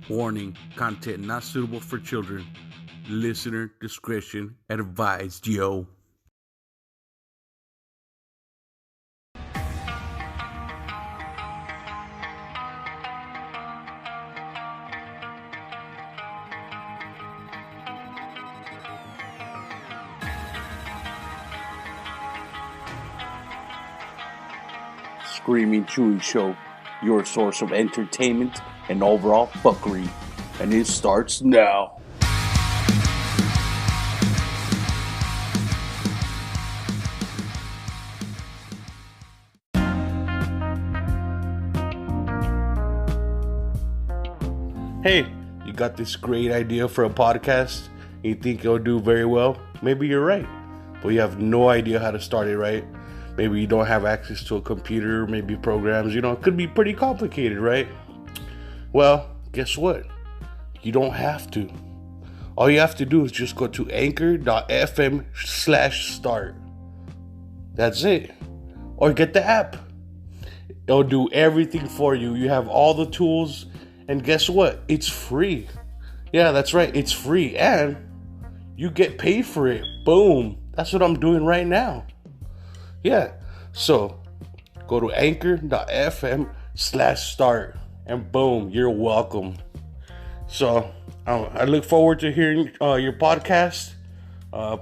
Warning, content not suitable for children. Listener discretion advised, yo. Screaming Chewy Show, your source of entertainment and overall fuckery. And it starts now. Hey, you got this great idea for a podcast? You think it'll do very well? Maybe you're right, but you have no idea how to start it, right? Maybe you don't have access to a computer, maybe programs, it could be pretty complicated, right? Well, guess what? You don't have to. All you have to do is just go to anchor.fm/start. That's it. Or get the app. It'll do everything for you. You have all the tools, and guess what? It's free. Yeah, that's right. It's free, and you get paid for it. Boom. That's what I'm doing right now. Yeah. So go to anchor.fm/start, and boom, you're welcome. So I look forward to hearing your podcast.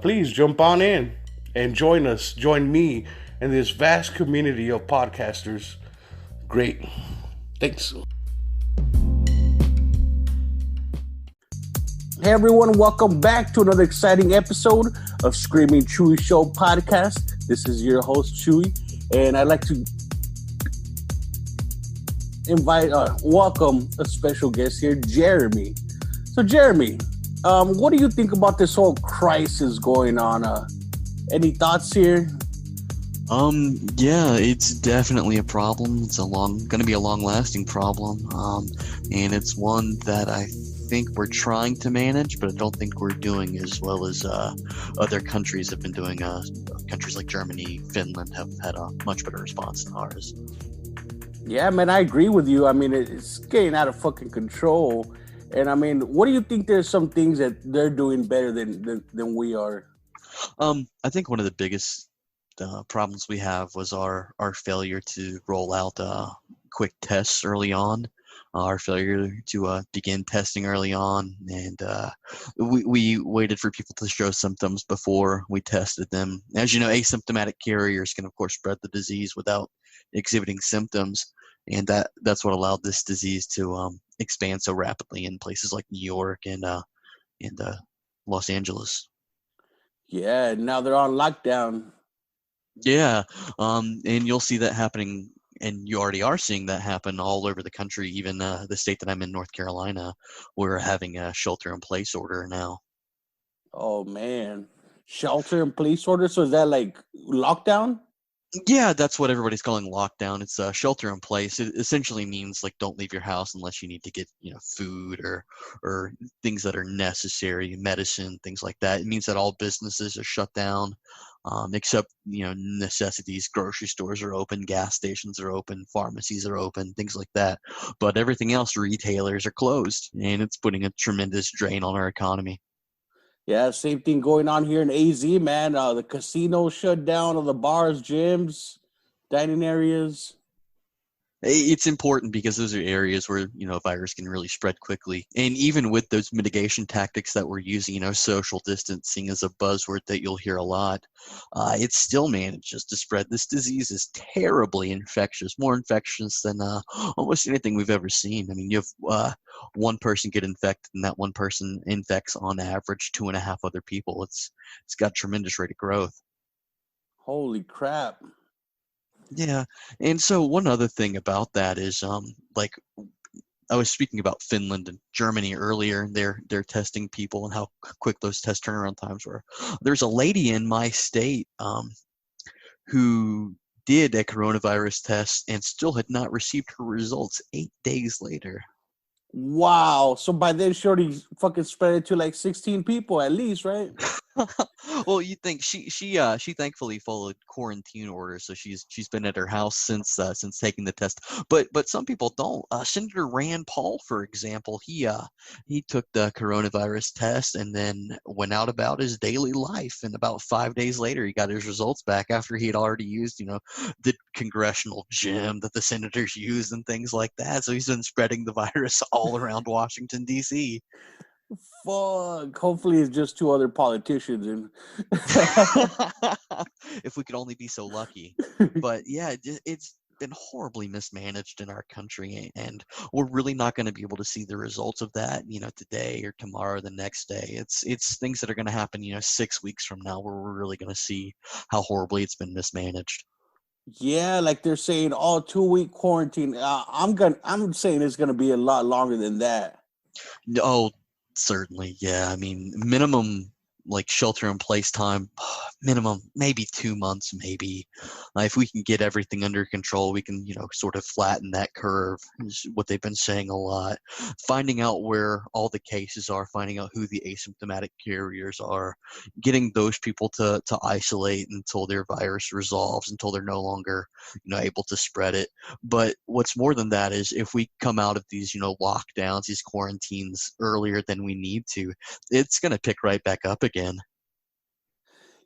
Please jump on in and join us. Join me in this vast community of podcasters. Great. Thanks. Hey everyone, welcome back to another exciting episode of Screaming Chewy Show podcast. This is your host Chewy, and I'd like to welcome a special guest here, Jeremy. So Jeremy, what do you think about this whole crisis going on? Any thoughts here? Yeah, it's definitely a problem. It's going to be a long-lasting problem. And it's one that I think we're trying to manage, but I don't think we're doing as well as other countries have been doing. Countries like Germany, Finland have had a much better response than ours. Yeah, man, I agree with you. I mean, it's getting out of fucking control. And I mean, what do you think there's some things that they're doing better than we are? I think one of the biggest problems we have was our failure to roll out quick tests early on. Our failure to begin testing early on, and we waited for people to show symptoms before we tested them. As you know, asymptomatic carriers can, of course, spread the disease without exhibiting symptoms, and that's what allowed this disease to expand so rapidly in places like New York and Los Angeles. Yeah, now they're on lockdown. Yeah, and you'll see that happening. And you already are seeing that happen all over the country. Even the state that I'm in, North Carolina, we're having a shelter-in-place order now. Oh, man. Shelter-in-place order? So is that like lockdown? Yeah, that's what everybody's calling lockdown. It's shelter-in-place. It essentially means, like, don't leave your house unless you need to get, food or things that are necessary, medicine, things like that. It means that all businesses are shut down. Except, necessities. Grocery stores are open, gas stations are open, pharmacies are open, things like that. But everything else, retailers are closed, and it's putting a tremendous drain on our economy. Yeah, same thing going on here in AZ, man. The casinos shut down, all the bars, gyms, dining areas. It's important because those are areas where, a virus can really spread quickly. And even with those mitigation tactics that we're using, social distancing is a buzzword that you'll hear a lot. It still manages to spread. This disease is terribly infectious, more infectious than almost anything we've ever seen. I mean, you have one person get infected, and that one person infects on average 2.5 other people. It's got tremendous rate of growth. Holy crap. Yeah, and so one other thing about that is, like I was speaking about Finland and Germany earlier. They're testing people and how quick those test turnaround times were. There's a lady in my state who did a coronavirus test and still had not received her results 8 days later. Wow. So by then, Shorty fucking spread it to like 16 people at least, right? Well, you think she thankfully followed quarantine orders, so she's been at her house since taking the test. But some people don't. Senator Rand Paul, for example, he took the coronavirus test and then went out about his daily life. And about 5 days later, he got his results back after he had already used, the congressional gym that the senators use and things like that. So he's been spreading the virus all around Washington D.C. Fuck. Hopefully, it's just two other politicians. And If we could only be so lucky. But yeah, it's been horribly mismanaged in our country, and we're really not going to be able to see the results of that, today or tomorrow, or the next day. It's things that are going to happen, 6 weeks from now, where we're really going to see how horribly it's been mismanaged. yeah, like they're saying, oh, 2 week quarantine. I'm saying it's gonna be a lot longer than that. Oh, certainly. Yeah. I mean, minimum like shelter in place time, minimum maybe 2 months, maybe. If we can get everything under control, we can, sort of flatten that curve, is what they've been saying a lot. Finding out where all the cases are, finding out who the asymptomatic carriers are, getting those people to isolate until their virus resolves, until they're no longer, able to spread it. But what's more than that is if we come out of these, lockdowns, these quarantines earlier than we need to, it's going to pick right back up again.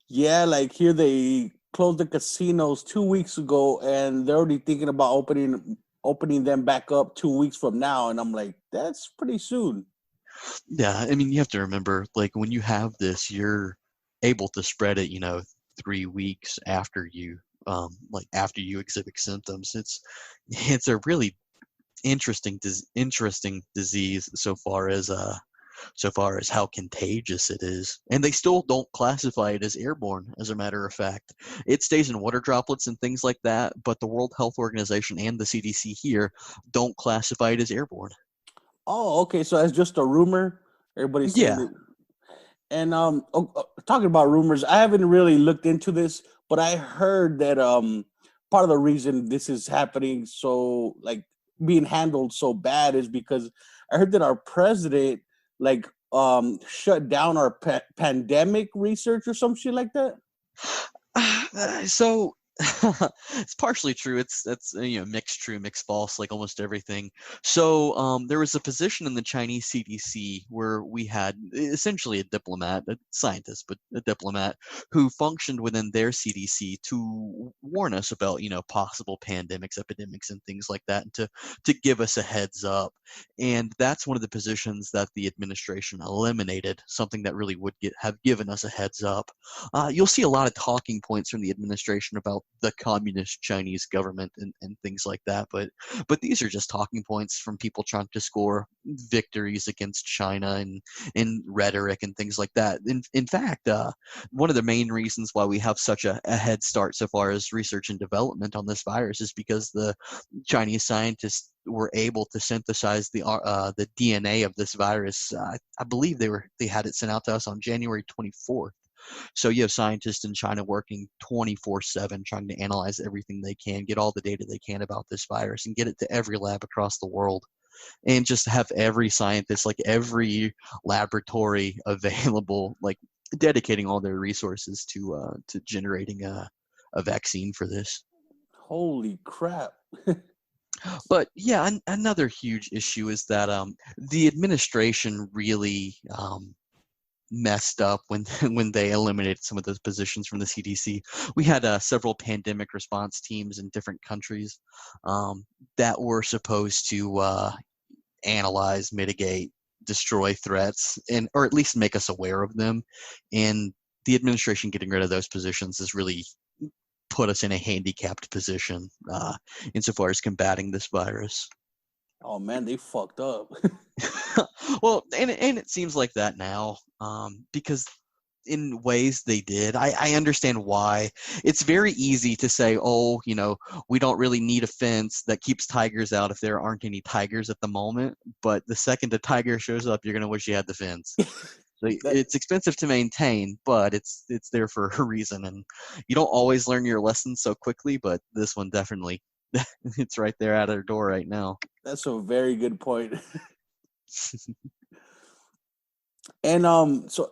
Yeah, like here they closed the casinos 2 weeks ago, and they're already thinking about opening them back up 2 weeks from now. And I'm like, that's pretty soon. Yeah, I mean, you have to remember, like, when you have this, you're able to spread it, 3 weeks after after you exhibit symptoms. It's a really interesting disease so far as how contagious it is. And they still don't classify it as airborne, as a matter of fact. It stays in water droplets and things like that, but the World Health Organization and the CDC here don't classify it as airborne. Oh, okay. So that's just a rumor. Everybody's saying Yeah. that. And talking about rumors, I haven't really looked into this, but I heard that part of the reason this is happening so like being handled so bad is because I heard that our president like shut down our pandemic research or some shit like that. So it's partially true. That's mixed true, mixed false, like almost everything. So there was a position in the Chinese CDC where we had essentially a diplomat, a scientist, but a diplomat who functioned within their CDC to warn us about possible pandemics, epidemics, and things like that, and to give us a heads up. And that's one of the positions that the administration eliminated. Something that really would have given us a heads up. You'll see a lot of talking points from the administration about the communist Chinese government and things like that, but these are just talking points from people trying to score victories against China and rhetoric and things like that. In fact, one of the main reasons why we have such a head start so far as research and development on this virus is because the Chinese scientists were able to synthesize the DNA of this virus. I believe they had it sent out to us on January 24th. So you have scientists in China working 24/7, trying to analyze everything they can, get all the data they can about this virus, and get it to every lab across the world. And just have every scientist, like every laboratory available, like dedicating all their resources to generating a vaccine for this. Holy crap. But yeah, another huge issue is that the administration really messed up when when they eliminated some of those positions from the CDC. We had several pandemic response teams in different countries that were supposed to analyze, mitigate, destroy threats, or at least make us aware of them. And the administration getting rid of those positions has really put us in a handicapped position insofar as combating this virus. Oh man, they fucked up. Well, and it seems like that now, because in ways they did. I understand why. It's very easy to say, oh, we don't really need a fence that keeps tigers out if there aren't any tigers at the moment. But the second a tiger shows up, you're going to wish you had the fence. So it's expensive to maintain, but it's there for a reason. And you don't always learn your lessons so quickly, but this one definitely, it's right there at our door right now. That's a very good point. And so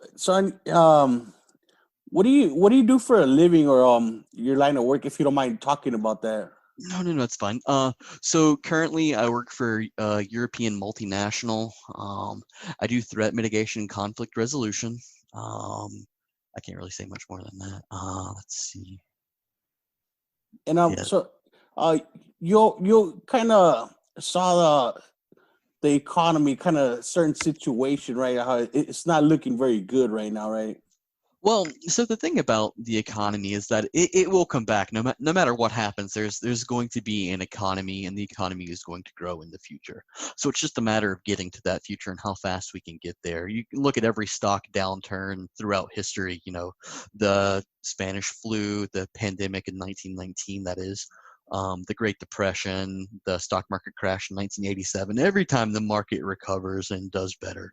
What do you do for a living, or your line of work, if you don't mind talking about that? No, it's fine. So currently I work for a European multinational. I do threat mitigation and conflict resolution. I can't really say much more than that. Let's see. And Yeah. so you kind of saw the economy, kind of certain situation, right? How it's not looking very good right now, right? Well, so the thing about the economy is that it will come back no matter what happens. There's going to be an economy, and the economy is going to grow in the future. So it's just a matter of getting to that future and how fast we can get there. You can look at every stock downturn throughout history. The Spanish flu, the pandemic in 1919, that is. The Great Depression, the stock market crash in 1987. Every time the market recovers and does better.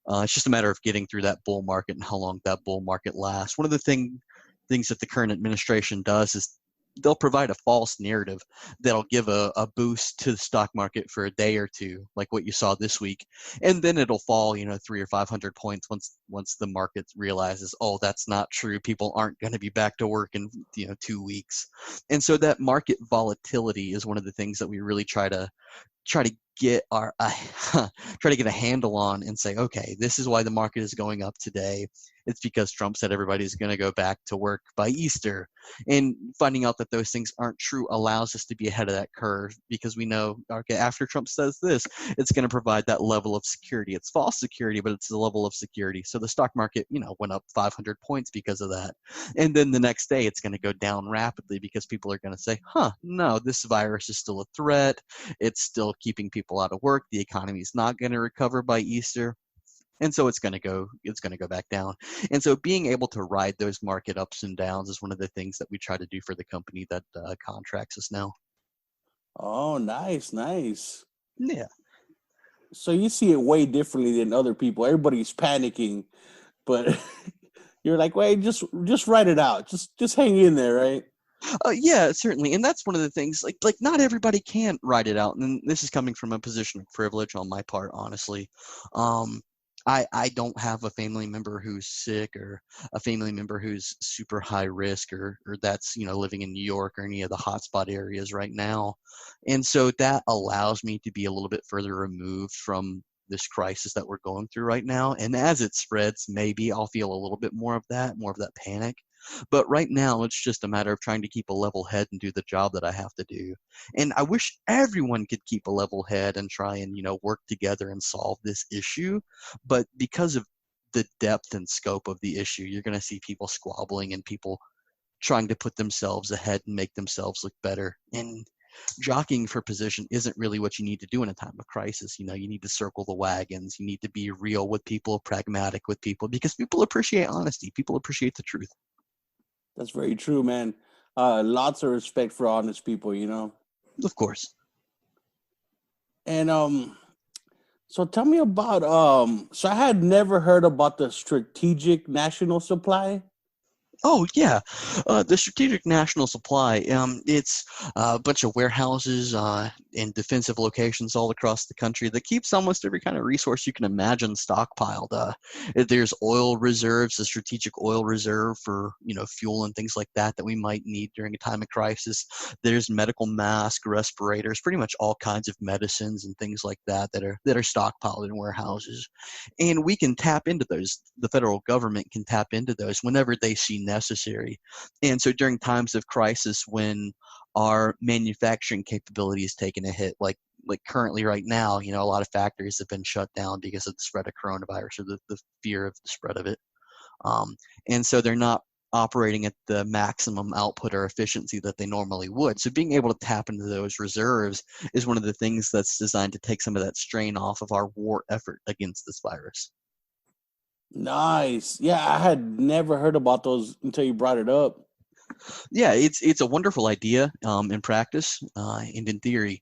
It's just a matter of getting through that bull market and how long that bull market lasts. One of the things that the current administration does is they'll provide a false narrative that'll give a boost to the stock market for a day or two, like what you saw this week, and then it'll fall, 300 or 500 points once the market realizes, oh, that's not true. People aren't going to be back to work in 2 weeks, and so that market volatility is one of the things that we really try to get our try to get a handle on and say, okay, this is why the market is going up today. It's because Trump said everybody's going to go back to work by Easter. And finding out that those things aren't true allows us to be ahead of that curve, because we know, okay, after Trump says this, it's going to provide that level of security. It's false security, but it's the level of security. So the stock market, went up 500 points because of that. And then the next day it's going to go down rapidly because people are going to say, no, this virus is still a threat. It's still keeping people out of work. The economy is not going to recover by Easter. And so it's going to go back down. And so being able to ride those market ups and downs is one of the things that we try to do for the company that contracts us now. Oh, nice, nice. Yeah. So you see it way differently than other people. Everybody's panicking, but you're like, wait, just write it out. Just hang in there, right? Yeah, certainly. And that's one of the things, like not everybody can write it out. And this is coming from a position of privilege on my part, honestly. I don't have a family member who's sick, or a family member who's super high risk, or that's, living in New York or any of the hotspot areas right now. And so that allows me to be a little bit further removed from this crisis that we're going through right now. And as it spreads, maybe I'll feel a little bit more of that panic. But right now, it's just a matter of trying to keep a level head and do the job that I have to do. And I wish everyone could keep a level head and try and, work together and solve this issue. But because of the depth and scope of the issue, you're going to see people squabbling and people trying to put themselves ahead and make themselves look better. And jockeying for position isn't really what you need to do in a time of crisis. You need to circle the wagons. You need to be real with people, pragmatic with people, because people appreciate honesty. People appreciate the truth. That's very true, man. Lots of respect for honest people. Of course. And so tell me about so I had never heard about the Strategic National Supply. Oh yeah, the Strategic National Supply. It's a bunch of warehouses in defensive locations all across the country that keeps almost every kind of resource you can imagine stockpiled. There's oil reserves, a strategic oil reserve for fuel and things like that we might need during a time of crisis. There's medical masks, respirators, pretty much all kinds of medicines and things like that are stockpiled in warehouses, and we can tap into those. The federal government can tap into those whenever they see necessary. And so during times of crisis, when our manufacturing capability is taking a hit, like currently right now, a lot of factories have been shut down because of the spread of coronavirus, or the fear of the spread of it. And so they're not operating at the maximum output or efficiency that they normally would. So being able to tap into those reserves is one of the things that's designed to take some of that strain off of our war effort against this virus. Nice. Yeah, I had never heard about those until you brought it up. Yeah, it's a wonderful idea in practice and in theory,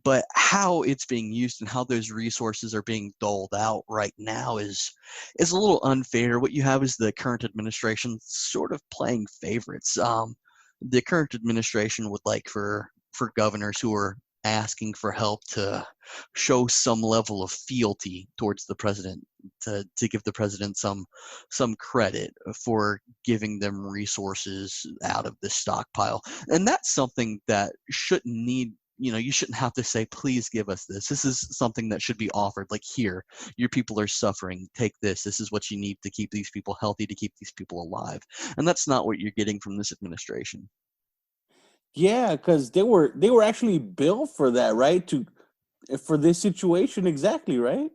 but how it's being used and how those resources are being doled out right now is a little unfair. What you have is the current administration sort of playing favorites. The current administration would like for governors who are asking for help to show some level of fealty towards the president. to give the president some credit for giving them resources out of this stockpile. And that's something that shouldn't need, you shouldn't have to say, please give us this. This is something that should be offered. Like, here, your people are suffering. Take this. This is what you need to keep these people healthy, to keep these people alive. And that's not what you're getting from this administration. Yeah, because they were actually built for that, right? For this situation, exactly, right?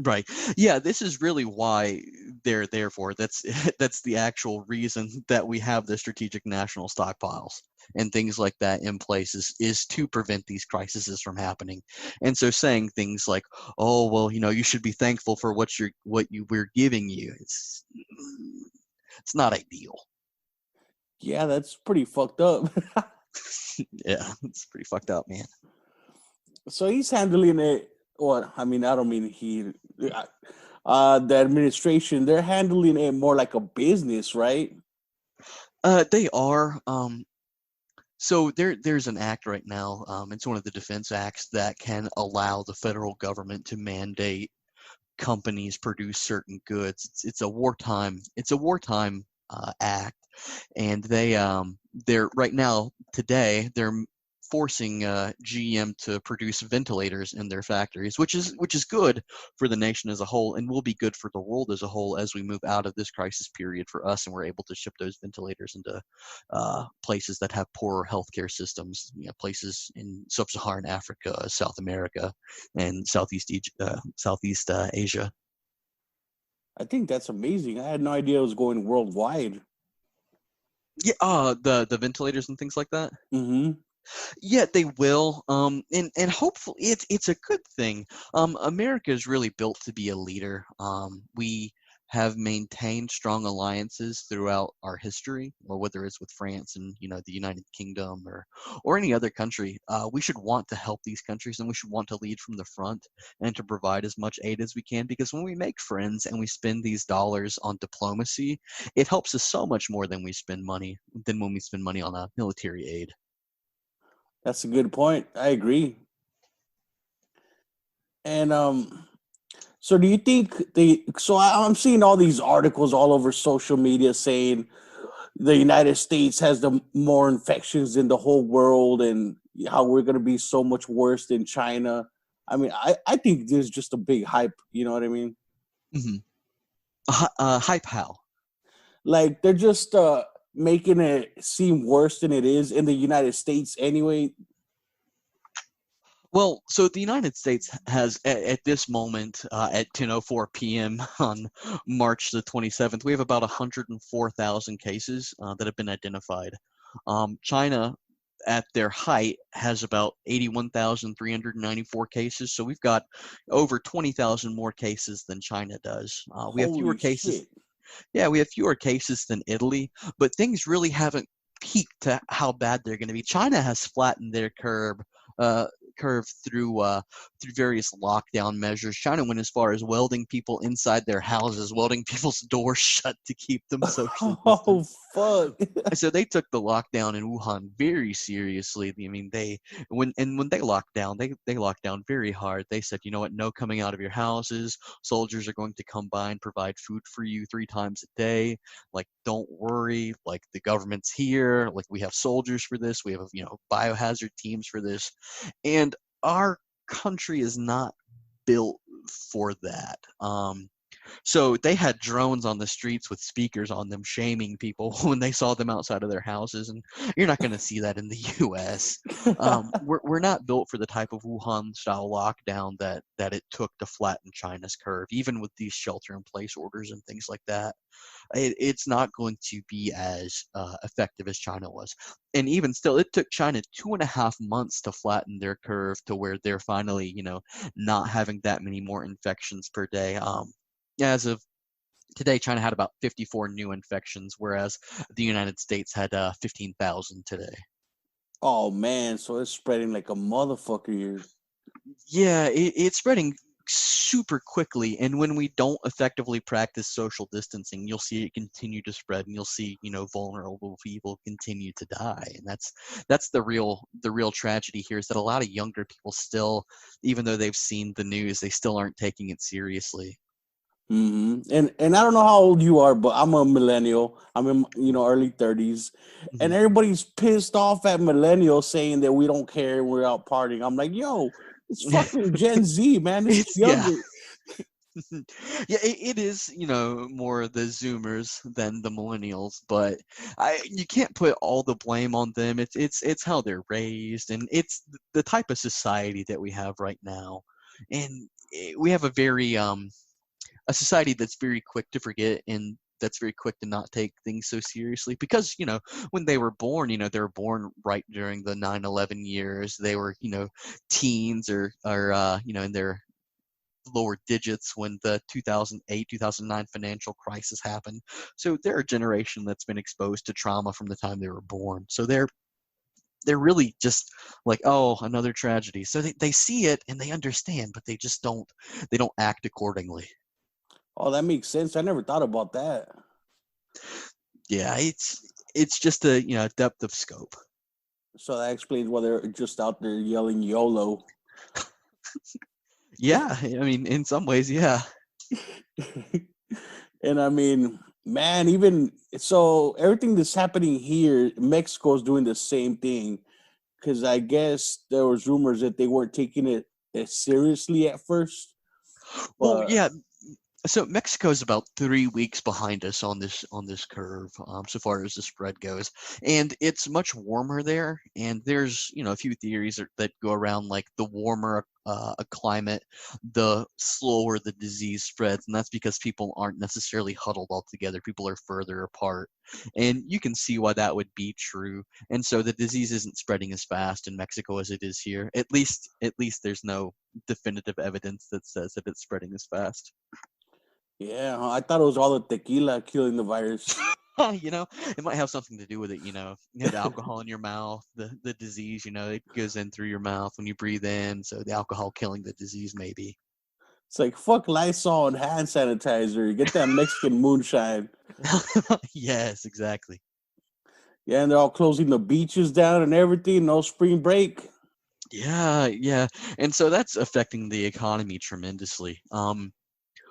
Right. Yeah, this is really why they're there for. That's that's the actual reason that we have the strategic national stockpiles and things like that in place is to prevent these crises from happening. And so saying things like, "Oh, well, you should be thankful for we're giving you." It's not ideal. Yeah, that's pretty fucked up. Yeah, it's pretty fucked up, man. So he's handling it. Well, I mean, I don't mean he. The administration, they're handling it more like a business, right? They are. So there's an act right now. It's one of the defense acts that can allow the federal government to mandate companies produce certain goods. It's a wartime act, and they're right now today they're forcing GM to produce ventilators in their factories, which is good for the nation as a whole, and will be good for the world as a whole as we move out of this crisis period for us, and we're able to ship those ventilators into places that have poorer healthcare systems, places in sub-Saharan Africa, South America, and Southeast Asia. I think that's amazing. I had no idea it was going worldwide. Yeah, the ventilators and things like that. Mm-hmm. Yeah, they will. And hopefully it's a good thing. America is really built to be a leader. We have maintained strong alliances throughout our history, or whether it's with France and the United Kingdom or any other country. We should want to help these countries, and we should want to lead from the front and to provide as much aid as we can, because when we make friends and we spend these dollars on diplomacy, it helps us so much more than when we spend money on military aid. That's a good point. I agree. And so do you think I'm seeing all these articles all over social media saying the United States has the more infections in the whole world and how we're going to be so much worse than China. I mean, I think there's just a big hype. You know what I mean? Mm-hmm. Hype how? Like they're just making it seem worse than it is in the United States anyway. Well, so the United States has, at this moment, at 10:04 p.m. on March the 27th, we have about 104,000 cases that have been identified. China, at their height, has about 81,394 cases. So we've got over 20,000 more cases than China does. We have fewer cases. Shit. Yeah, we have fewer cases than Italy, but things really haven't peaked to how bad they're going to be. China has flattened their curve through various lockdown measures. China went as far as welding people inside their houses, welding people's doors shut to keep them socially Oh fuck! So they took the lockdown in Wuhan very seriously. I mean, when they locked down, they locked down very hard. They said, you know what, no coming out of your houses. Soldiers are going to come by and provide food for you 3 times a day. Like, don't worry. Like, the government's here. Like, we have soldiers for this. We have biohazard teams for this, and our country is not built for that. So they had drones on the streets with speakers on them shaming people when they saw them outside of their houses, and you're not going to see that in the U.S. We're not built for the type of Wuhan-style lockdown that it took to flatten China's curve, even with these shelter-in-place orders and things like that. It's not going to be as effective as China was. And even still, it took China 2.5 months to flatten their curve to where they're finally, not having that many more infections per day. As of today, China had about 54 new infections, whereas the United States had 15,000 today. Oh man, so it's spreading like a motherfucker here. Yeah, it's spreading super quickly, and when we don't effectively practice social distancing, you'll see it continue to spread, and you'll see vulnerable people continue to die. And that's the real tragedy here, is that a lot of younger people still, even though they've seen the news, they still aren't taking it seriously. And I don't know how old you are, but I'm a millennial. I'm in early 30s, and Mhm. everybody's pissed off at millennials saying that we don't care and we're out partying. I'm like, yo, it's fucking Gen Z, man. It's It's yeah. younger. Yeah, it is, more the Zoomers than the millennials, but you can't put all the blame on them. It's how they're raised, and it's the type of society that we have right now, and we have a society that's very quick to forget and that's very quick to not take things so seriously because when they were born, they were born right during the 9/11 years. They were teens or in their lower digits when the 2008 2009 financial crisis happened. So they're a generation that's been exposed to trauma from the time they were born. So they're really just like, oh, another tragedy. So they see it and they understand, but they don't act accordingly. Oh, that makes sense. I never thought about that. Yeah, it's just a depth of scope. So that explains why they're just out there yelling YOLO. Yeah, I mean, in some ways, yeah. And I mean, man, even so, everything that's happening here, Mexico's doing the same thing. Because I guess there was rumors that they weren't taking it as seriously at first, Well, but yeah. So Mexico is about 3 weeks behind us on this curve, so far as the spread goes, and it's much warmer there. And there's a few theories that go around, like the warmer a climate, the slower the disease spreads, and that's because people aren't necessarily huddled all together. People are further apart, and you can see why that would be true. And so the disease isn't spreading as fast in Mexico as it is here. At least there's no definitive evidence that says that it's spreading as fast. yeah, I thought it was all the tequila killing the virus. It might have something to do with it. You have the alcohol in your mouth, the disease. It goes in through your mouth when you breathe in, so the alcohol killing the disease, maybe. It's like fuck Lysol and hand sanitizer. Get that Mexican moonshine. Yes, exactly. Yeah, and they're all closing the beaches down and everything. No spring break. Yeah, yeah, and so that's affecting the economy tremendously.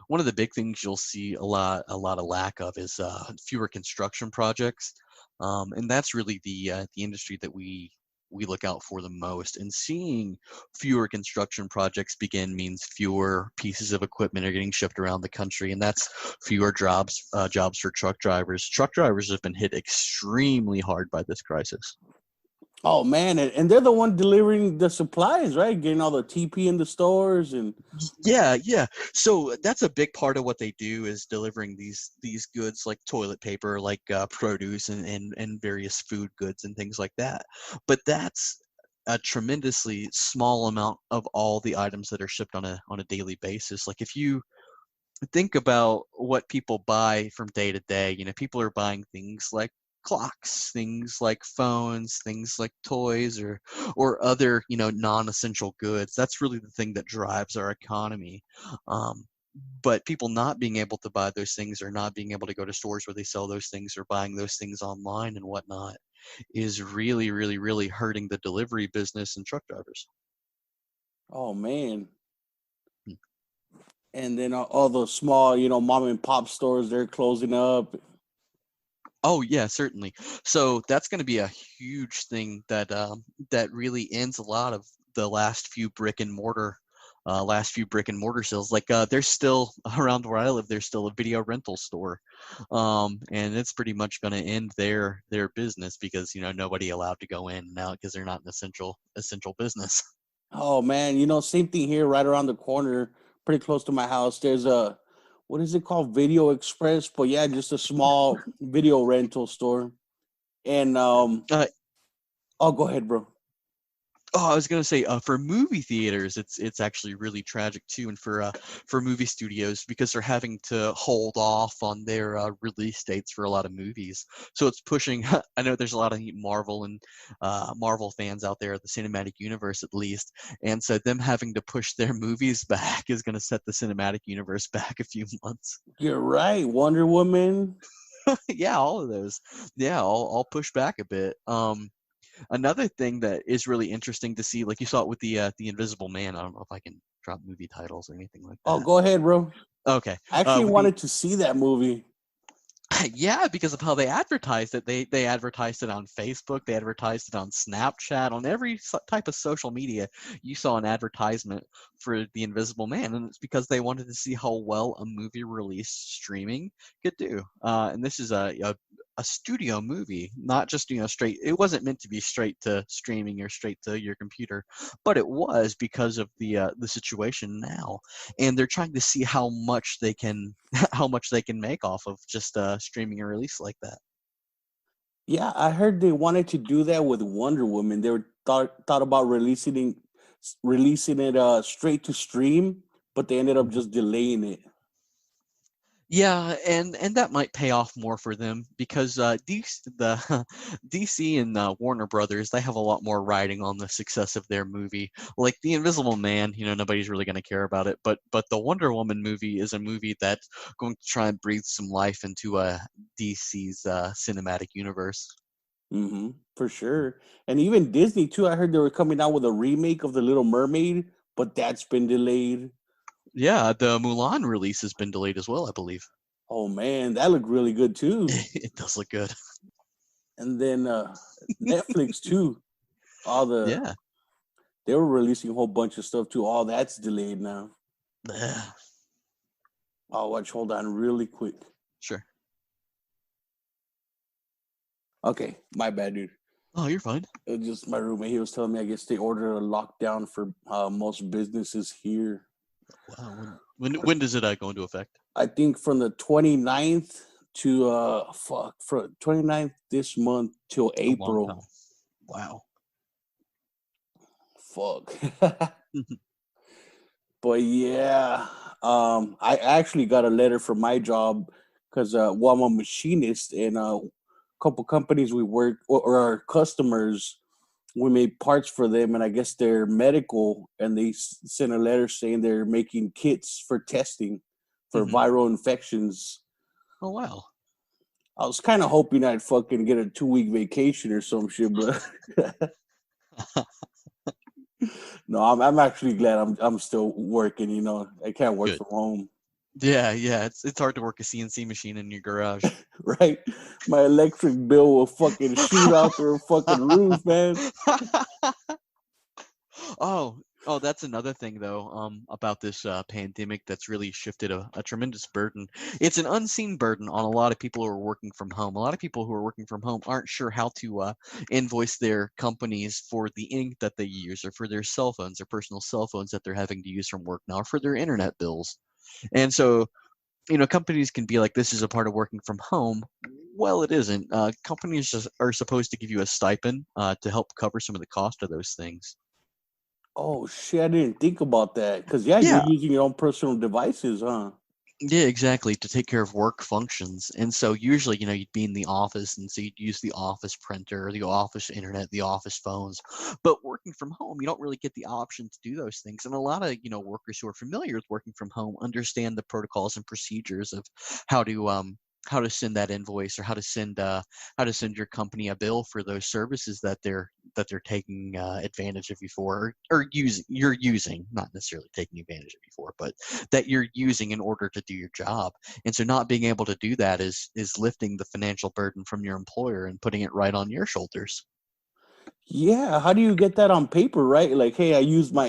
One of the big things you'll see a lot of lack of is fewer construction projects, and that's really the industry that we look out for the most. And seeing fewer construction projects begin means fewer pieces of equipment are getting shipped around the country, and that's fewer jobs for truck drivers. Truck drivers have been hit extremely hard by this crisis. Oh man, and they're the one delivering the supplies, right? Getting all the TP in the stores and Yeah, yeah. So that's a big part of what they do is delivering these goods like toilet paper, like produce and various food goods and things like that. But that's a tremendously small amount of all the items that are shipped on a daily basis. Like if you think about what people buy from day to day. People are buying things like clocks, things like phones, things like toys, or other non-essential goods. That's really the thing that drives our economy. Um, but people not being able to buy those things or not being able to go to stores where they sell those things or buying those things online and whatnot is really, really, really hurting the delivery business and truck drivers. oh man. Hmm. And then all the small, mom and pop stores, they're closing up. Oh yeah, certainly. So that's going to be a huge thing that really ends a lot of the last few brick and mortar sales. Like there's still around where I live, there's still a video rental store, and it's pretty much going to end their business because nobody allowed to go in now because they're not an essential business. Oh man, same thing here right around the corner, pretty close to my house. There's a what is it called? Video Express, but yeah, just a small video rental store. And Uh, oh, go ahead, bro. Oh, I was gonna say, for movie theaters, it's actually really tragic too, and for movie studios because they're having to hold off on their release dates for a lot of movies. So it's pushing. I know there's a lot of Marvel and Marvel fans out there, the cinematic universe at least, and so them having to push their movies back is gonna set the cinematic universe back a few months. You're right. Wonder Woman. Yeah, all of those. Yeah, I'll push back a bit. Another thing that is really interesting to see, like you saw it with the Invisible Man. I don't know if I can drop movie titles or anything like Oh, that. go ahead, bro. Okay. I actually We- wanted to see that movie. Yeah, because of how they advertised it. They advertised it on Facebook. They advertised it on Snapchat. On every type of social media, you saw an advertisement for The Invisible Man, and it's because they wanted to see how well a movie released streaming could do. And this is a studio movie, not just straight. It wasn't meant to be straight to streaming or straight to your computer, but it was because of the situation now, and they're trying to see how much they can make off of just streaming a release like that. Yeah, I heard they wanted to do that with Wonder Woman. They were thought about releasing it straight to stream, but they ended up just delaying it. Yeah, and that might pay off more for them because DC and Warner Brothers, they have a lot more riding on the success of their movie. Like The Invisible Man, nobody's really going to care about it, but the Wonder Woman movie is a movie that's going to try and breathe some life into DC's cinematic universe. For sure. And even Disney too. I heard they were coming out with a remake of The Little Mermaid, but that's been delayed. Yeah, the Mulan release has been delayed as well, I believe. Oh man, that looked really good too. It does look good. And then Netflix too. Yeah. They were releasing a whole bunch of stuff too. All that's delayed now. Yeah. I'll watch. Hold on, really quick. Sure. Okay, my bad, dude. Oh, you're fine. It was just my roommate. He was telling me I guess they ordered a lockdown for most businesses here. Wow. When does it go into effect? I think from the 29th to from 29th this month till April. Wow. Fuck. But yeah, I actually got a letter from my job because I'm a machinist, and a couple companies we work or our customers, we made parts for them, and I guess they're medical, and they sent a letter saying they're making kits for testing for viral infections. Oh wow. I was kind of hoping I'd fucking get a 2-week vacation or some shit, but no, I'm actually glad I'm still working. I can't work from home. Yeah, it's hard to work a CNC machine in your garage. Right? My electric bill will fucking shoot out the fucking roof, man. Oh, that's another thing though, about this pandemic that's really shifted a tremendous burden. It's an unseen burden on a lot of people who are working from home. A lot of people who are working from home aren't sure how to invoice their companies for the ink that they use, or for their cell phones or personal cell phones that they're having to use from work now, or for their internet bills. And so, companies can be like, this is a part of working from home. Well, it isn't. Companies just are supposed to give you a stipend to help cover some of the cost of those things. Oh shit, I didn't think about that. Because you're using your own personal devices, huh? Yeah, exactly, to take care of work functions. And so usually, you'd be in the office, and so you'd use the office printer, the office internet, the office phones. But working from home, you don't really get the option to do those things. And a lot of, workers who are familiar with working from home understand the protocols and procedures of how to send that invoice, or how to send your company a bill for those services that they're taking advantage of you for, or you're using, not necessarily taking advantage of you for, but that you're using in order to do your job. And so not being able to do that is lifting the financial burden from your employer and putting it right on your shoulders. Yeah, how do you get that on paper, right? Like, hey, I used my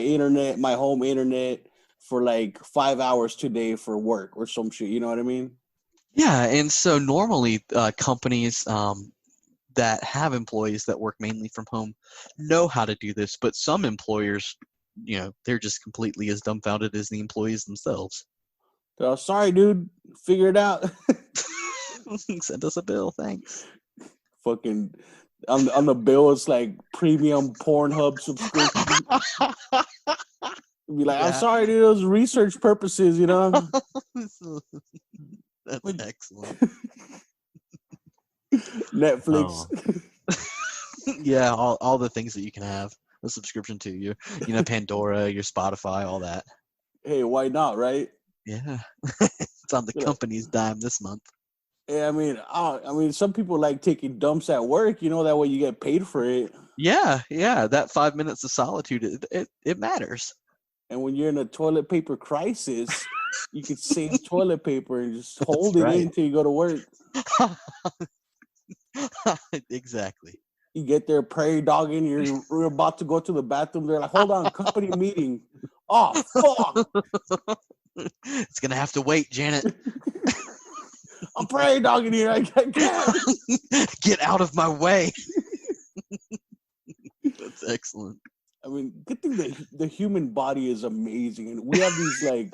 home internet for like 5 hours today for work or some shit, you know what I mean? Yeah, and so normally companies that have employees that work mainly from home know how to do this, but some employers, they're just completely as dumbfounded as the employees themselves. Sorry, dude, figure it out. Send us a bill, thanks. Fucking on the bill, it's like premium Pornhub subscription. Be like, I'm sorry, dude, it was research purposes, That's excellent. Netflix. Yeah, all the things that you can have a subscription to, Pandora, your Spotify, all that. Hey, why not, right? Yeah. It's on the company's dime this month. Yeah, I mean, some people like taking dumps at work, that way you get paid for it. Yeah, that 5 minutes of solitude, it matters. And when you're in a toilet paper crisis, You could save toilet paper and just hold That's it right. in until you go to work. Exactly. You get there, prairie dogging. You're about to go to the bathroom. They're like, "Hold on, company meeting." Oh fuck! It's gonna have to wait, Janet. I'm prairie dogging here. I can't. Get out of my way. That's excellent. I mean, good thing the human body is amazing, and we have these like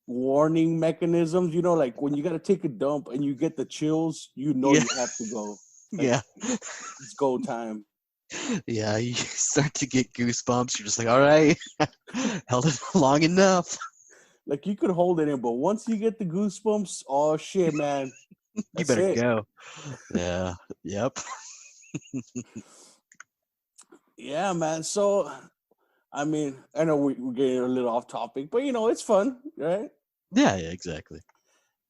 warning mechanisms. You know, like when you got to take a dump and you get the chills, you know Yeah. you have to go. Like, Yeah. it's go time. Yeah, you start to get goosebumps. You're just like, all right, held it long enough. Like you could hold it in, but once you get the goosebumps, oh shit, man, You that's better it. go. Yeah. Yep. Yeah, man. So, I mean, I know we're getting a little off topic, but you know, it's fun, right? Yeah, exactly.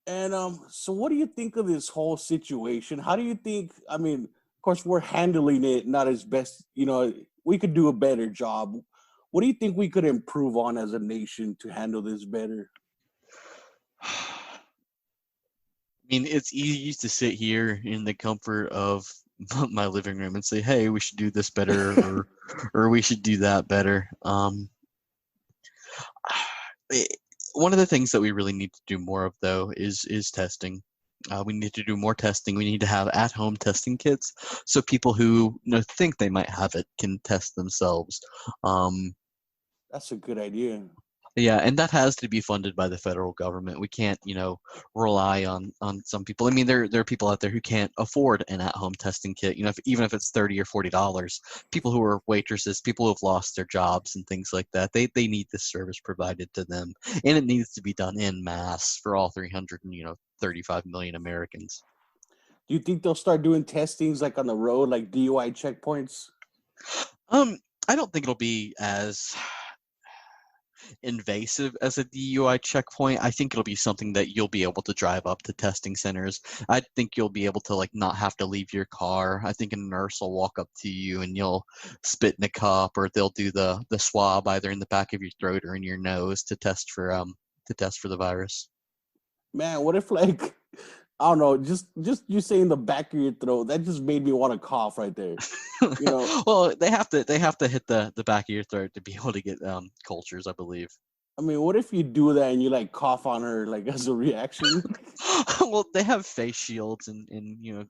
And so what do you think of this whole situation? How do you think? I mean, of course, we're handling it not as best. You know, we could do a better job. What do you think we could improve on as a nation to handle this better? I mean, it's easy to sit here in the comfort of my living room and say, "Hey, we should do this better," or "We should do that better." One of the things that we really need to do more of, though, is testing. We need to do more testing. We need to have at-home testing kits, so people who think they might have it can test themselves. That's a good idea. Yeah, and that has to be funded by the federal government. We can't, rely on some people. I mean, there are people out there who can't afford an at-home testing kit. Even if it's $30 or $40, people who are waitresses, people who have lost their jobs and things like that, they need this service provided to them, and it needs to be done en masse for all 335 million Americans. Do you think they'll start doing testings like on the road, like DUI checkpoints? I don't think it'll be as invasive as a DUI checkpoint. I think it'll be something that you'll be able to drive up to testing centers. I think you'll be able to not have to leave your car. I think a nurse will walk up to you and you'll spit in a cup, or they'll do the swab either in the back of your throat or in your nose to test for the virus. Man, what if like I don't know, just you saying the back of your throat, that just made me want to cough right there. Well, they have to hit the back of your throat to be able to get cultures, I believe. I mean, what if you do that and you like cough on her like as a reaction? Well, they have face shields and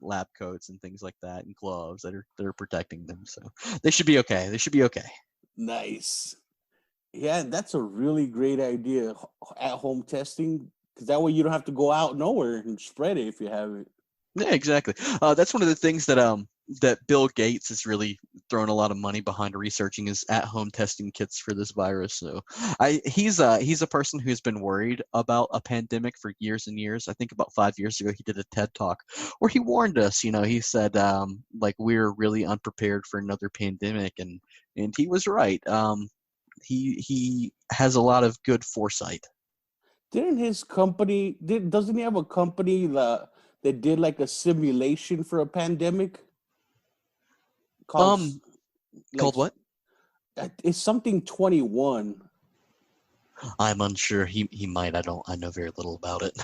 lab coats and things like that, and gloves that are protecting them, so they should be okay. Nice. Yeah, that's a really great idea. At home testing, because that way you don't have to go out nowhere and spread it if you have it. Yeah, exactly. That's one of the things that Bill Gates has really thrown a lot of money behind researching is at-home testing kits for this virus. So, he's a person who's been worried about a pandemic for years and years. I think about 5 years ago, he did a TED talk where he warned us. He said we're really unprepared for another pandemic, and he was right. He has a lot of good foresight. Didn't his company doesn't he have a company that did like a simulation for a pandemic? Called what? It's something 21. I'm unsure. He might. I know very little about it.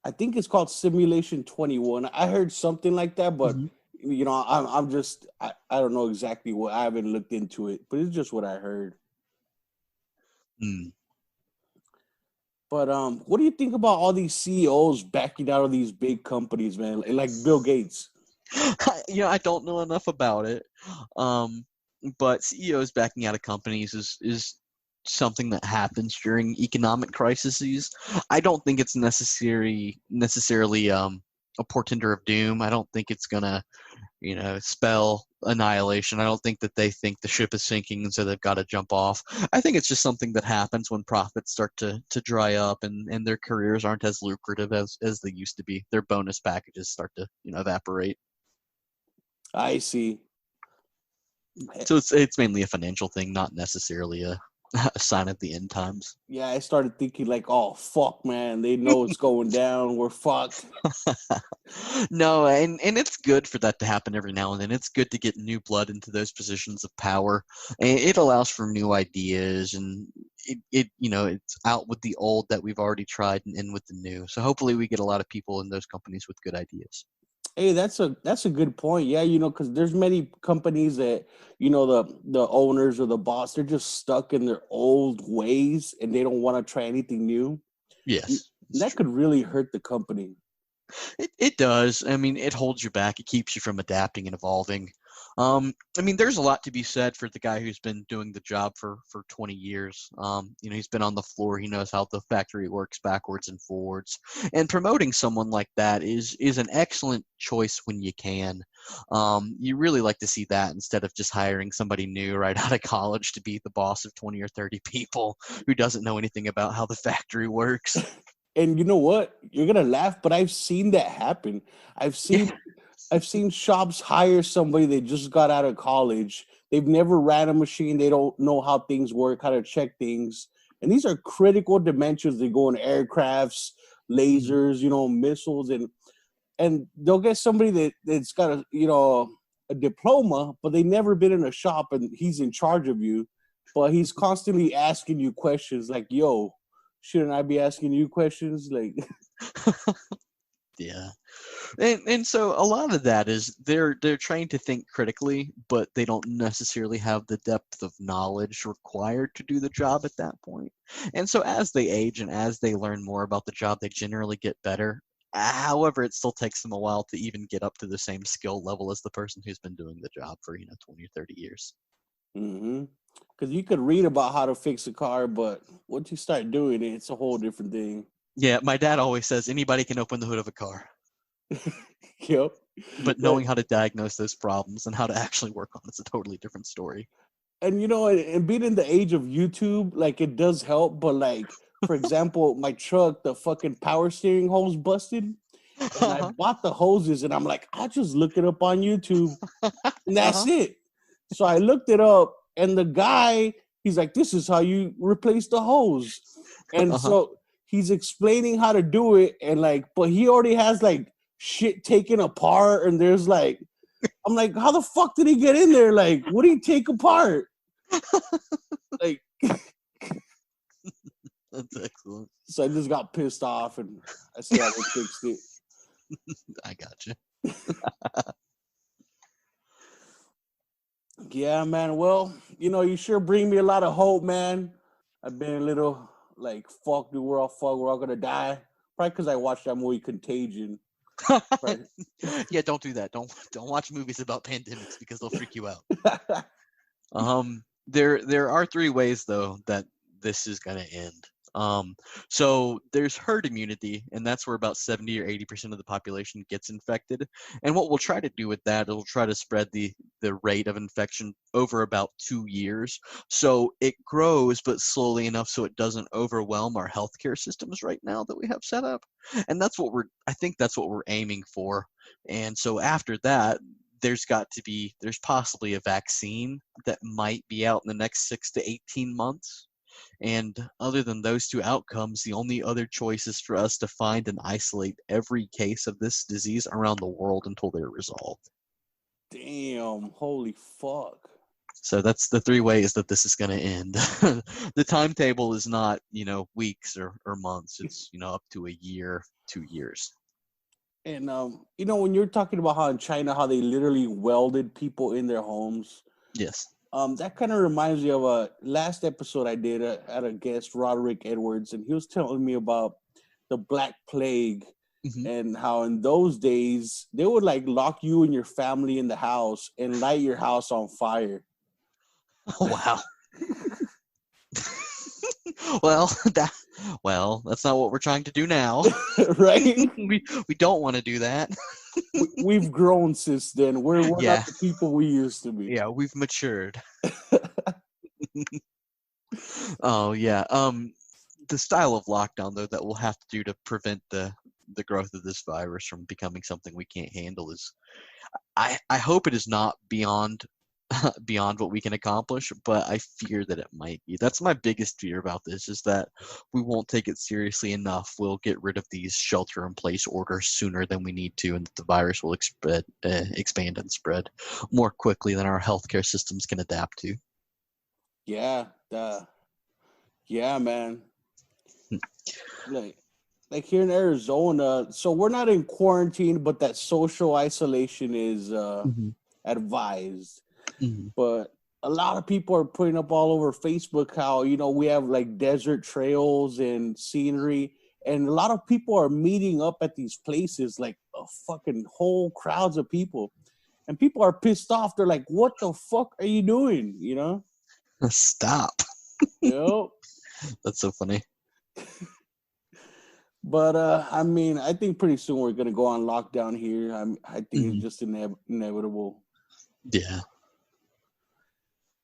I think it's called Simulation 21. I heard something like that, but I'm just I don't know exactly what. I haven't looked into it, but it's just what I heard. But what do you think about all these CEOs backing out of these big companies, man? Like Bill Gates. I don't know enough about it. But CEOs backing out of companies is something that happens during economic crises. I don't think it's necessarily a portender of doom. I don't think it's gonna spell annihilation. I don't think that they think the ship is sinking and so they've got to jump off. I think it's just something that happens when profits start to dry up and their careers aren't as lucrative as they used to be. Their bonus packages start to evaporate. I see. So it's mainly a financial thing, not necessarily A sign of the end times. Yeah, I started thinking like, oh fuck, man, they know it's going down. We're fucked. No, and it's good for that to happen every now and then. It's good to get new blood into those positions of power. And it allows for new ideas, and it's out with the old that we've already tried and in with the new. So hopefully we get a lot of people in those companies with good ideas. Hey, that's a good point. Yeah, because there's many companies that the owners or the boss, they're just stuck in their old ways and they don't want to try anything new. Yes, And that could really hurt the company. It does. I mean, it holds you back. It keeps you from adapting and evolving. I mean, there's a lot to be said for the guy who's been doing the job for 20 years. He's been on the floor. He knows how the factory works backwards and forwards. And promoting someone like that is an excellent choice when you can. You really like to see that instead of just hiring somebody new right out of college to be the boss of 20 or 30 people who doesn't know anything about how the factory works. And you know what? You're gonna laugh, but I've seen that happen. I've seen shops hire somebody that just got out of college. They've never ran a machine. They don't know how things work, how to check things. And these are critical dimensions. They go in aircrafts, lasers, missiles, and they'll get somebody that's got a diploma, but they never been in a shop, and he's in charge of you. But he's constantly asking you questions like, "Yo, shouldn't I be asking you questions?" Like, yeah. And so a lot of that is they're trained to think critically, but they don't necessarily have the depth of knowledge required to do the job at that point. And so as they age and as they learn more about the job, they generally get better. However, it still takes them a while to even get up to the same skill level as the person who's been doing the job for 20 or 30 years. Because you could read about how to fix a car, but once you start doing it, it's a whole different thing. Yeah, my dad always says anybody can open the hood of a car. Yep. But knowing how to diagnose those problems and how to actually work on it's a totally different story. And and being in the age of YouTube, like, it does help. But like, for example, my truck, the fucking power steering hose busted. And I bought the hoses, and I'm like, I'll just look it up on YouTube, and that's it. So I looked it up, and the guy, he's like, this is how you replace the hose. And so he's explaining how to do it, and like, but he already has like shit taken apart, and there's like, I'm like, how the fuck did he get in there? Like, what did he take apart? Like, that's excellent. So I just got pissed off, and I said I fixed it. I got you. Yeah, man. Well, you sure bring me a lot of hope, man. I've been a little like, fuck, dude, we're all gonna die. Probably because I watched that movie Contagion. Right? Yeah, don't do that. Don't watch movies about pandemics because they'll freak you out. There are 3 ways though that this is gonna end. So there's herd immunity, and that's where about 70 or 80% of the population gets infected. And what we'll try to do with that, it'll try to spread the rate of infection over about 2 years. So it grows, but slowly enough so it doesn't overwhelm our healthcare systems right now that we have set up. And I think that's what we're aiming for. And so after that, there's possibly a vaccine that might be out in the next 6 to 18 months. And other than those 2 outcomes, the only other choice is for us to find and isolate every case of this disease around the world until they're resolved. Damn, holy fuck. So that's the 3 ways that this is going to end. The timetable is not, weeks or months. It's, up to a year, 2 years. And, when you're talking about how in China, how they literally welded people in their homes. Yes. That kind of reminds me of a last episode I did at a guest, Roderick Edwards, and he was telling me about the Black Plague and how in those days they would like lock you and your family in the house and light your house on fire. Oh, wow. That's not what we're trying to do now. Right? We don't want to do that. We've grown since then. We're not the people we used to be. Yeah, we've matured. Oh, yeah. The style of lockdown, though, that we'll have to do to prevent the growth of this virus from becoming something we can't handle is, I hope it is not beyond beyond what we can accomplish, but I fear that it might be. That's my biggest fear about this, is that we won't take it seriously enough. We'll get rid of these shelter-in-place orders sooner than we need to, and that the virus will expand and spread more quickly than our healthcare systems can adapt to. Yeah, yeah, man. Like here in Arizona, so we're not in quarantine, but that social isolation is advised. But a lot of people are putting up all over Facebook how, we have like desert trails and scenery, and a lot of people are meeting up at these places, like a fucking whole crowds of people, and people are pissed off. They're like, what the fuck are you doing? Stop. Yep. That's so funny. But I think pretty soon we're gonna go on lockdown here. I think it's just inevitable. Yeah.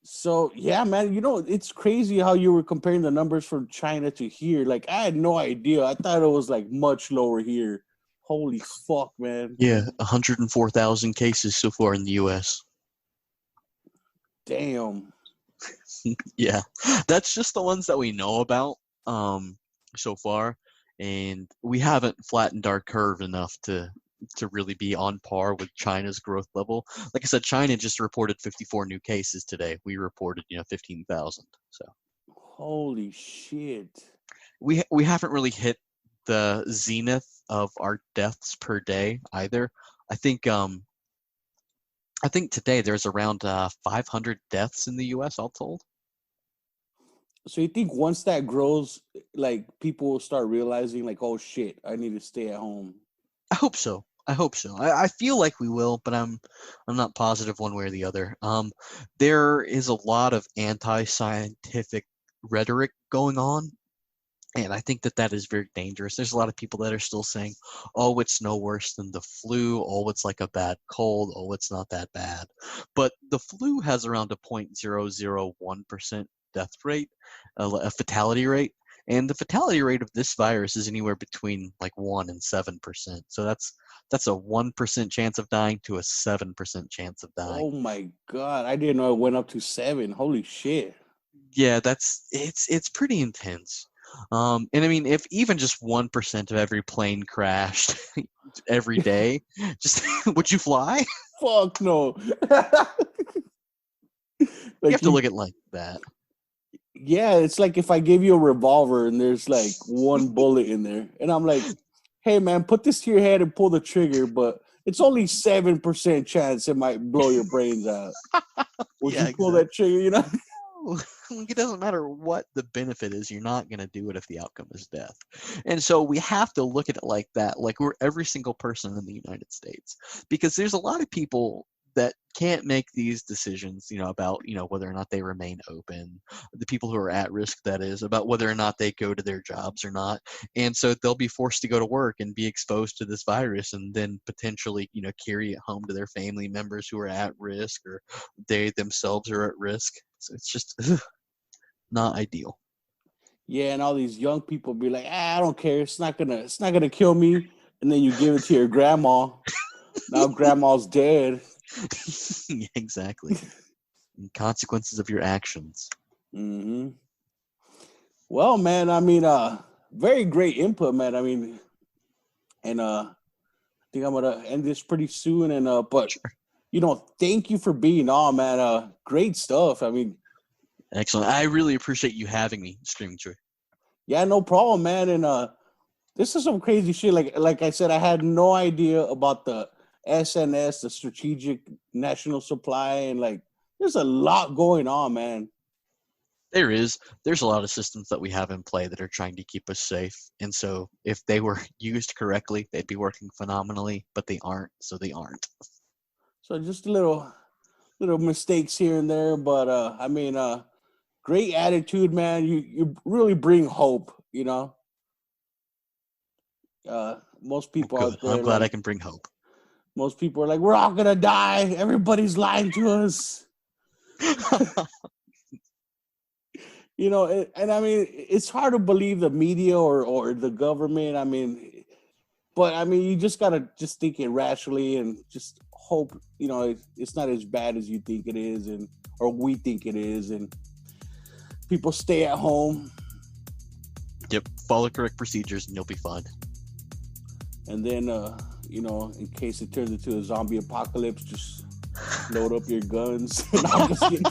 So yeah, man, it's crazy how you were comparing the numbers from China to here. Like, I had no idea. I thought it was like much lower here. Holy fuck, man. Yeah, 104,000 cases so far in the U.S. Damn. Yeah, that's just the ones that we know about so far, and we haven't flattened our curve enough to really be on par with China's growth level. Like I said, China just reported 54 new cases today. We reported 15,000. So holy shit. We haven't really hit the zenith of our deaths per day either. I think today there's around 500 deaths in the U.S. all told. So you think once that grows, like, people will start realizing, like, oh shit, I need to stay at home? I hope so. I feel like we will, but I'm not positive one way or the other. There is a lot of anti-scientific rhetoric going on, and I think that is very dangerous. There's a lot of people that are still saying, oh, it's no worse than the flu. Oh, it's like a bad cold. Oh, it's not that bad. But the flu has around a 0.001% death rate, a fatality rate. And the fatality rate of this virus is anywhere between like 1 and 7%. So that's a 1% chance of dying to a 7% chance of dying. Oh my God. I didn't know it went up to 7. Holy shit. Yeah, it's pretty intense. And I mean, if even just 1% of every plane crashed every day, just would you fly? Fuck no. You have to look at it like that. Yeah, it's like if I gave you a revolver and there's like one bullet in there, and I'm like, hey man, put this to your head and pull the trigger, but it's only 7% chance it might blow your brains out. Would you pull that trigger, It doesn't matter what the benefit is, you're not going to do it if the outcome is death. And so we have to look at it like that, like we're every single person in the United States, because there's a lot of people that can't make these decisions, about, whether or not they remain open, the people who are at risk, that is, about whether or not they go to their jobs or not. And so they'll be forced to go to work and be exposed to this virus and then potentially, carry it home to their family members who are at risk, or they themselves are at risk. So it's just not ideal. Yeah, and all these young people be like, I don't care. It's not gonna kill me. And then you give it to your grandma. Now grandma's dead. Yeah, exactly. And consequences of your actions. Mm-hmm. Well, man, I mean, very great input, man. I mean, and I think I'm gonna end this pretty soon. And but sure. Thank you for being on, man. Great stuff. I mean, excellent. I really appreciate you having me, Streaming Troy. Yeah, no problem, man. And this is some crazy shit. Like I said, I had no idea about the SNS, the Strategic National Supply, and like there's a lot going on, man. There's a lot of systems that we have in play that are trying to keep us safe. And so if they were used correctly, they'd be working phenomenally, but they aren't, so they aren't. So just little mistakes here and there, but I mean, great attitude, man. You really bring hope, most people out there, I'm glad I can bring hope. Most people are like, we're all gonna die. Everybody's lying to us. And I mean, it's hard to believe the media or the government. I mean, but I mean, you just gotta just think it rationally and just hope it's not as bad as you think it is, or we think it is, and people stay at home. Yep, follow correct procedures and you'll be fine. And then, in case it turns into a zombie apocalypse, just load up your guns. No, I'm just kidding.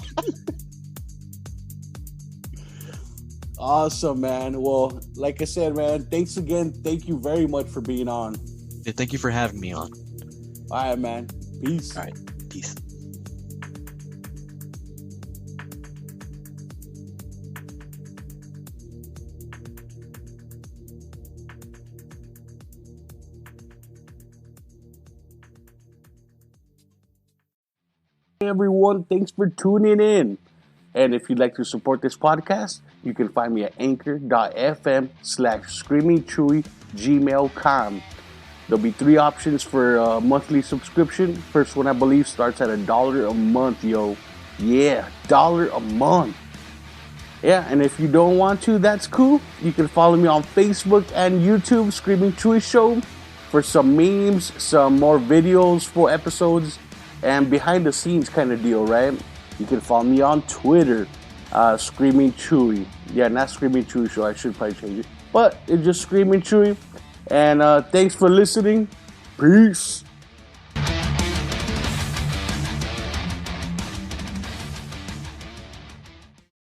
Awesome, man. Well, like I said, man, thanks again. Thank you very much for being on. Yeah, thank you for having me on. All right, man. Peace. All right, peace. Hey everyone, thanks for tuning in. And if you'd like to support this podcast, you can find me at anchor.fm/screamingchewy@gmail.com. There'll be 3 options for a monthly subscription. First one, I believe, starts at $1 a month, yo. Yeah, $1 a month. Yeah, and if you don't want to, that's cool. You can follow me on Facebook and YouTube, Screaming Chewy Show, for some memes, some more videos, full episodes, and behind the scenes kind of deal, right? You can follow me on Twitter, Screaming Chewy. Yeah, not Screaming Chewy Show. I should probably change it. But it's just Screaming Chewy. And thanks for listening. Peace.